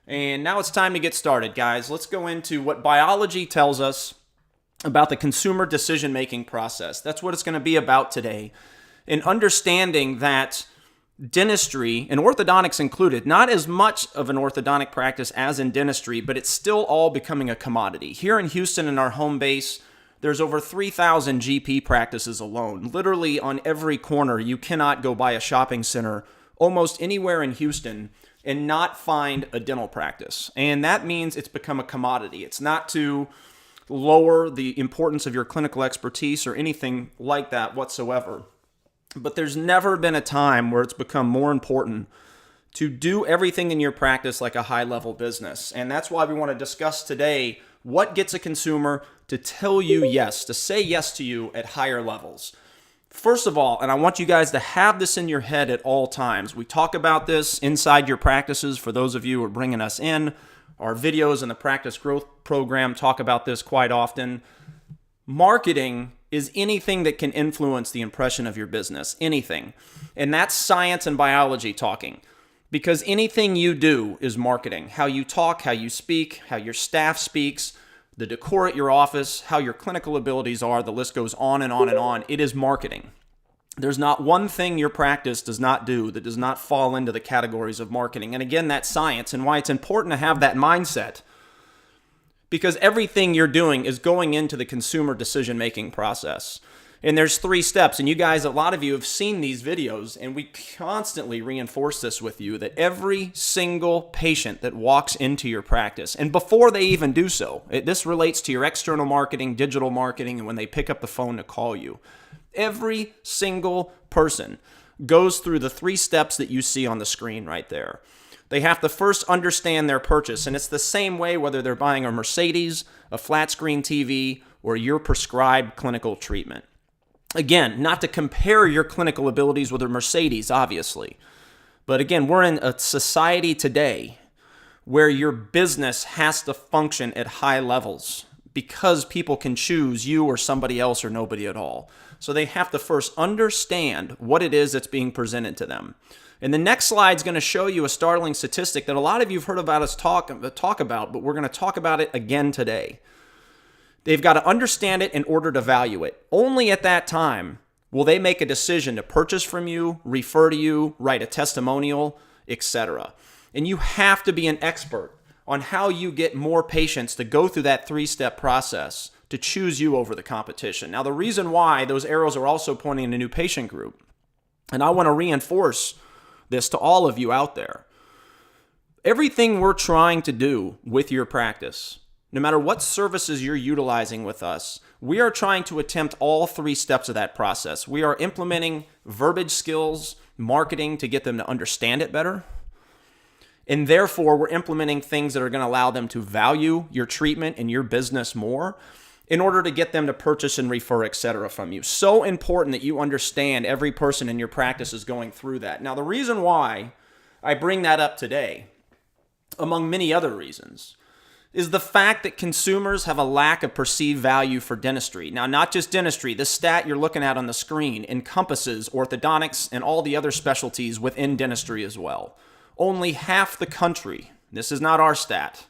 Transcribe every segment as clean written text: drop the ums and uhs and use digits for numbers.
And now it's time to get started, guys. Let's go into what biology tells us about the consumer decision-making process. That's what it's going to be about today. And understanding that dentistry, and orthodontics included, not as much of an orthodontic practice as in dentistry, but it's still all becoming a commodity. Here in Houston, in our home base, there's over 3,000 GP practices alone. Literally on every corner, you cannot go by a shopping center almost anywhere in Houston and not find a dental practice. And that means it's become a commodity. It's not to lower the importance of your clinical expertise or anything like that whatsoever. But there's never been a time where it's become more important to do everything in your practice like a high-level business. And that's why we want to discuss today what gets a consumer to tell you yes, to say yes to you at higher levels. First of all, and I want you guys to have this in your head at all times. We talk about this inside your practices for those of you who are bringing us in. Our videos in the Practice Growth Program talk about this quite often. Marketing is anything that can influence the impression of your business, anything. And that's science and biology talking. Because anything you do is marketing. How you talk, how you speak, how your staff speaks, the decor at your office, how your clinical abilities are, the list goes on and on and on. It is marketing. There's not one thing your practice does not do that does not fall into the categories of marketing. And again, that's science and why it's important to have that mindset. Because everything you're doing is going into the consumer decision-making process. And there's 3 steps. And you guys, a lot of you have seen these videos, and we constantly reinforce this with you, that every single patient that walks into your practice, and before they even do so, this relates to your external marketing, digital marketing, and when they pick up the phone to call you. Every single person goes through the 3 steps that you see on the screen right there. They have to first understand their purchase, and it's the same way whether they're buying a Mercedes, a flat screen TV, or your prescribed clinical treatment. Again, not to compare your clinical abilities with a Mercedes, obviously. But again, we're in a society today where your business has to function at high levels because people can choose you or somebody else or nobody at all. So they have to first understand what it is that's being presented to them. And the next slide is going to show you a startling statistic that a lot of you have heard about us talk about, but we're going to talk about it again today. They've got to understand it in order to value it. Only at that time will they make a decision to purchase from you, refer to you, write a testimonial, etc. And you have to be an expert on how you get more patients to go through that 3-step process to choose you over the competition. Now, the reason why those arrows are also pointing to a new patient group, and I want to reinforce this to all of you out there. Everything we're trying to do with your practice, no matter what services you're utilizing with us, we are trying to attempt all 3 steps of that process. We are implementing verbiage skills, marketing to get them to understand it better. And therefore, we're implementing things that are going to allow them to value your treatment and your business more in order to get them to purchase and refer, etc. from you. So important that you understand every person in your practice is going through that. Now, the reason why I bring that up today, among many other reasons, is the fact that consumers have a lack of perceived value for dentistry. Now, not just dentistry. This stat you're looking at on the screen encompasses orthodontics and all the other specialties within dentistry as well. Only half the country, this is not our stat,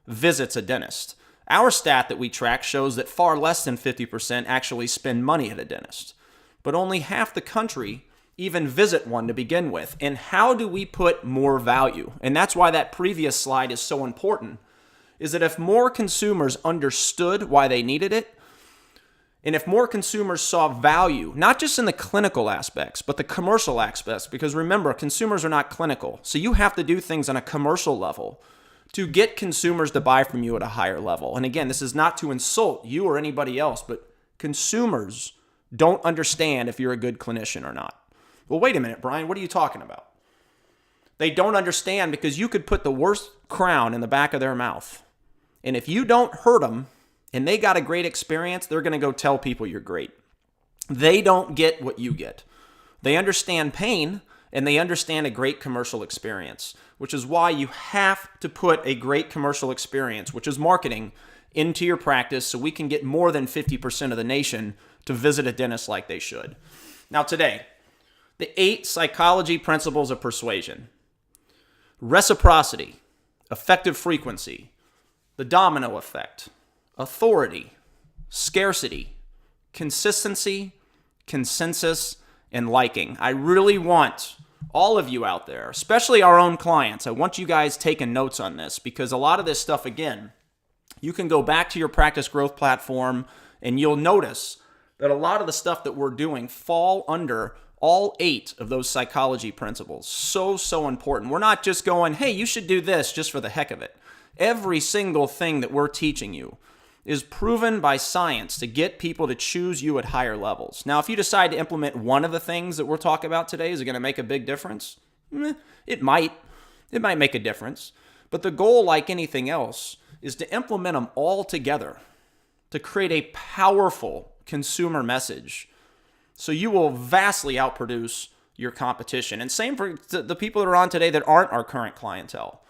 visits a dentist. Our stat that we track shows that far less than 50% actually spend money at a dentist. But only half the country even visit one to begin with. And how do we put more value? And that's why that previous slide is so important, is that if more consumers understood why they needed it, and if more consumers saw value, not just in the clinical aspects, but the commercial aspects, because remember, consumers are not clinical. So you have to do things on a commercial level to get consumers to buy from you at a higher level. And again, this is not to insult you or anybody else, but consumers don't understand if you're a good clinician or not. Well, wait a minute, Brian, what are you talking about? They don't understand because you could put the worst crown in the back of their mouth. And if you don't hurt them and they got a great experience, they're going to go tell people you're great. They don't get what you get. They understand pain and they understand a great commercial experience, which is why you have to put a great commercial experience, which is marketing, into your practice so we can get more than 50% of the nation to visit a dentist like they should. Now today, the 8 psychology principles of persuasion. Reciprocity. effective frequency, the domino effect, authority, scarcity, consistency, consensus, and liking. I really want all of you out there, especially our own clients, I want you guys taking notes on this, because a lot of this stuff, again, you can go back to your practice growth platform and you'll notice that a lot of the stuff that we're doing fall under all 8 of those psychology principles. So important. We're not just going, hey, you should do this just for the heck of it. Every single thing that we're teaching you is proven by science to get people to choose you at higher levels. Now, if you decide to implement one of the things that we're talking about today, is it going to make a big difference? It might. It might make a difference. But the goal, like anything else, is to implement them all together to create a powerful consumer message, so you will vastly outproduce your competition. And same for the people that are on today that aren't our current clientele.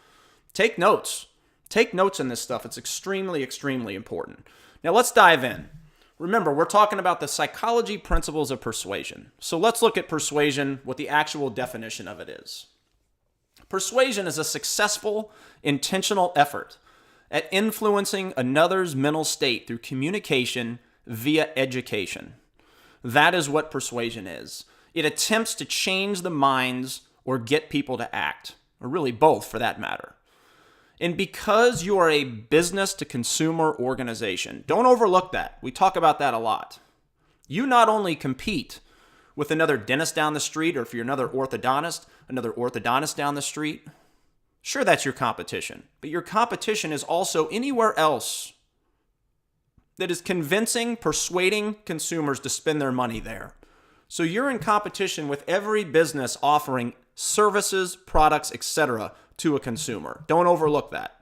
Take notes. Take notes on this stuff. It's extremely, extremely important. Now let's dive in. Remember, we're talking about the psychology principles of persuasion. So let's look at persuasion, what the actual definition of it is. Persuasion is a successful, intentional effort at influencing another's mental state through communication via education. That is what persuasion is. It attempts to change the minds or get people to act, or really both for that matter. And because you are a business to consumer organization, don't overlook that. We talk about that a lot. You not only compete with another dentist down the street, or if you're another orthodontist down the street, sure, that's your competition. But your competition is also anywhere else that is persuading consumers to spend their money there. So you're in competition with every business offering services, products, etc. to a consumer. Don't overlook that.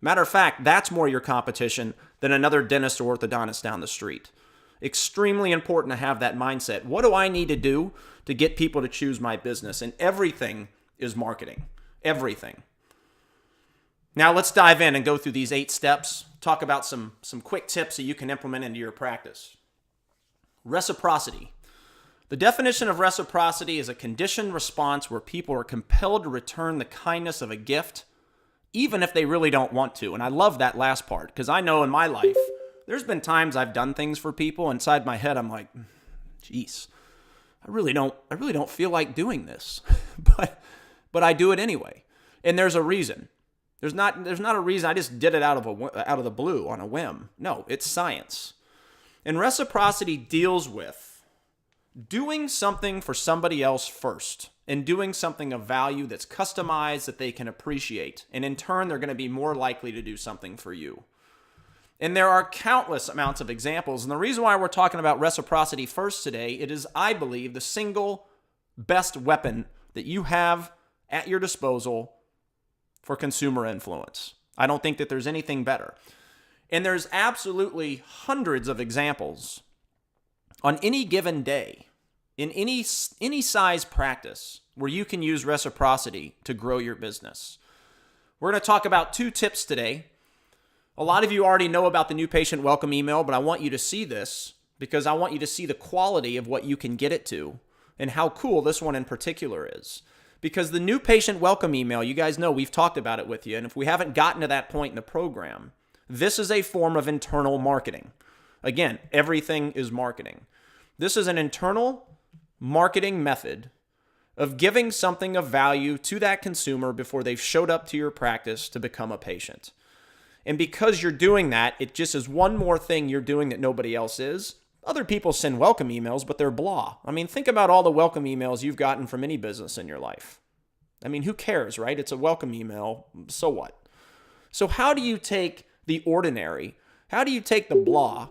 Matter of fact, that's more your competition than another dentist or orthodontist down the street. Extremely important to have that mindset. What do I need to do to get people to choose my business? And everything is marketing. Everything. Now let's dive in and go through these 8 steps. Talk about some quick tips that you can implement into your practice. Reciprocity. The definition of reciprocity is a conditioned response where people are compelled to return the kindness of a gift, even if they really don't want to. And I love that last part, because I know in my life, there's been times I've done things for people. Inside my head, I'm like, geez, I really don't feel like doing this, but I do it anyway. And there's a reason. There's not a reason I just did it out of the blue on a whim. No, it's science. And reciprocity deals with doing something for somebody else first, and doing something of value that's customized that they can appreciate. And in turn, they're going to be more likely to do something for you. And there are countless amounts of examples. And the reason why we're talking about reciprocity first today, it is, I believe, the single best weapon that you have at your disposal for consumer influence. I don't think that there's anything better. And there's absolutely hundreds of examples on any given day, in any size practice, where you can use reciprocity to grow your business. We're going to talk about 2 tips today. A lot of you already know about the new patient welcome email, but I want you to see this because I want you to see the quality of what you can get it to and how cool this one in particular is. Because the new patient welcome email, you guys know we've talked about it with you, and if we haven't gotten to that point in the program, this is a form of internal marketing. Again, everything is marketing. This is an internal marketing method of giving something of value to that consumer before they've showed up to your practice to become a patient. And because you're doing that, it just is one more thing you're doing that nobody else is. Other people send welcome emails, but they're blah. I mean, think about all the welcome emails you've gotten from any business in your life. I mean, who cares, right? It's a welcome email. So what? So how do you take the ordinary? How do you take the blah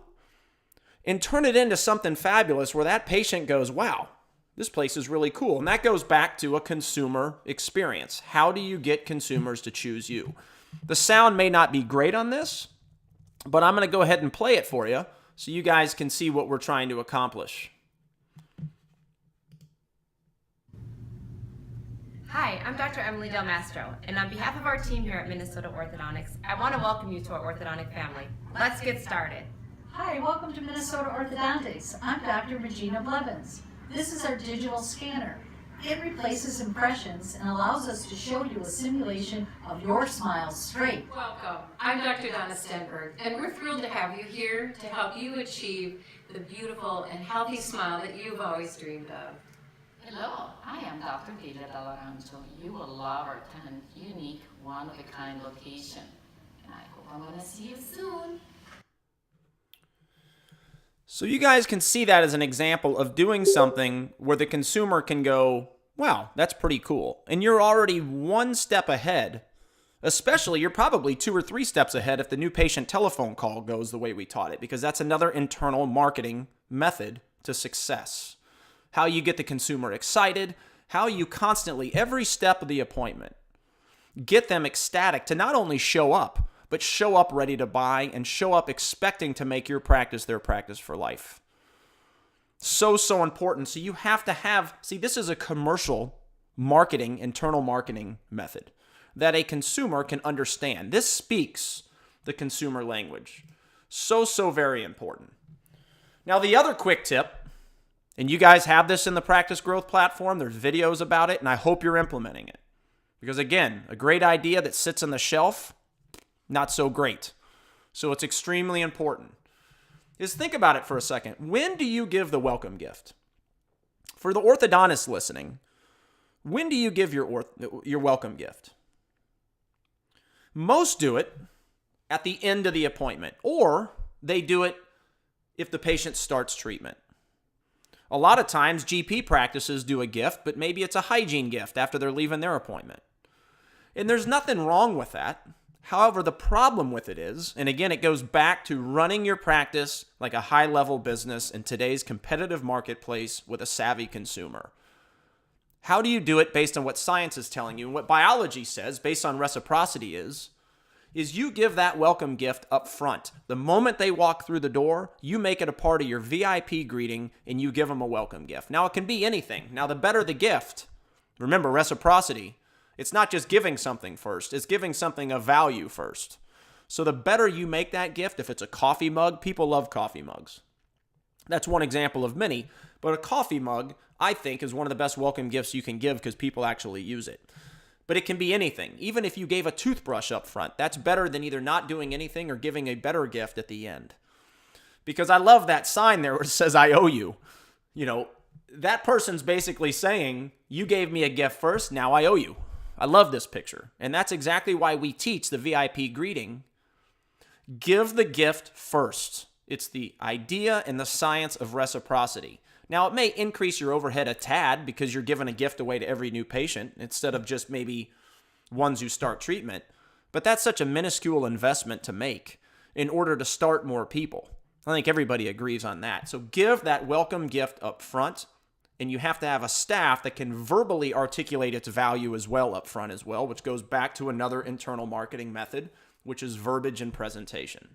and turn it into something fabulous where that patient goes, wow, this place is really cool? And that goes back to a consumer experience. How do you get consumers to choose you? The sound may not be great on this, but I'm going to go ahead and play it for you so you guys can see what we're trying to accomplish. Hi, I'm Dr. Emily Del Mastro, and on behalf of our team here at Minnesota Orthodontics, I want to welcome you to our orthodontic family. Let's get started. Hi, welcome to Minnesota Orthodontics. I'm Dr. Regina Blevins. This is our digital scanner. It replaces impressions and allows us to show you a simulation of your smile straight. Welcome. I'm Dr. Donna Stenberg, and we're thrilled to have you here to help you achieve the beautiful and healthy smile that you've always dreamed of. Hello, I am Dr. Delia Delarancho. You will love our 10 unique, one-of-a-kind location. And I hope I'm going to see you soon. So you guys can see that as an example of doing something where the consumer can go, wow, that's pretty cool. And you're already one step ahead. Especially, you're probably 2 or 3 steps ahead if the new patient telephone call goes the way we taught it, because that's another internal marketing method to success. How you get the consumer excited, how you constantly, every step of the appointment, get them ecstatic to not only show up, but show up ready to buy and show up expecting to make your practice their practice for life. So important. So you have to have, see, this is a commercial marketing, internal marketing method that a consumer can understand. This speaks the consumer language. So very important. Now, the other quick tip, and you guys have this in the Practice Growth platform, there's videos about it, and I hope you're implementing it. Because again, a great idea that sits on the shelf, not so great. So it's extremely important. Is think about it for a second. When do you give the welcome gift? For the orthodontist listening, when do you give your welcome gift? Most do it at the end of the appointment, or they do it if the patient starts treatment. A lot of times, GP practices do a gift, but maybe it's a hygiene gift after they're leaving their appointment. And there's nothing wrong with that. However, the problem with it is, and again, it goes back to running your practice like a high-level business in today's competitive marketplace with a savvy consumer. How do you do it based on what science is telling you? And what biology says, based on reciprocity, is you give that welcome gift up front. The moment they walk through the door, you make it a part of your VIP greeting and you give them a welcome gift. Now, it can be anything. Now, the better the gift, remember reciprocity, it's not just giving something first, it's giving something of value first. So the better you make that gift, if it's a coffee mug, people love coffee mugs. That's one example of many, but a coffee mug, I think, is one of the best welcome gifts you can give because people actually use it. But it can be anything. Even if you gave a toothbrush up front, that's better than either not doing anything or giving a better gift at the end. Because I love that sign there where it says, I owe you. You know, that person's basically saying, you gave me a gift first, now I owe you. I love this picture. And that's exactly why we teach the VIP greeting. Give the gift first. It's the idea and the science of reciprocity. Now, it may increase your overhead a tad because you're giving a gift away to every new patient instead of just maybe ones who start treatment. But that's such a minuscule investment to make in order to start more people. I think everybody agrees on that. So give that welcome gift up front. And you have to have a staff that can verbally articulate its value as well up front as well, which goes back to another internal marketing method, which is verbiage and presentation.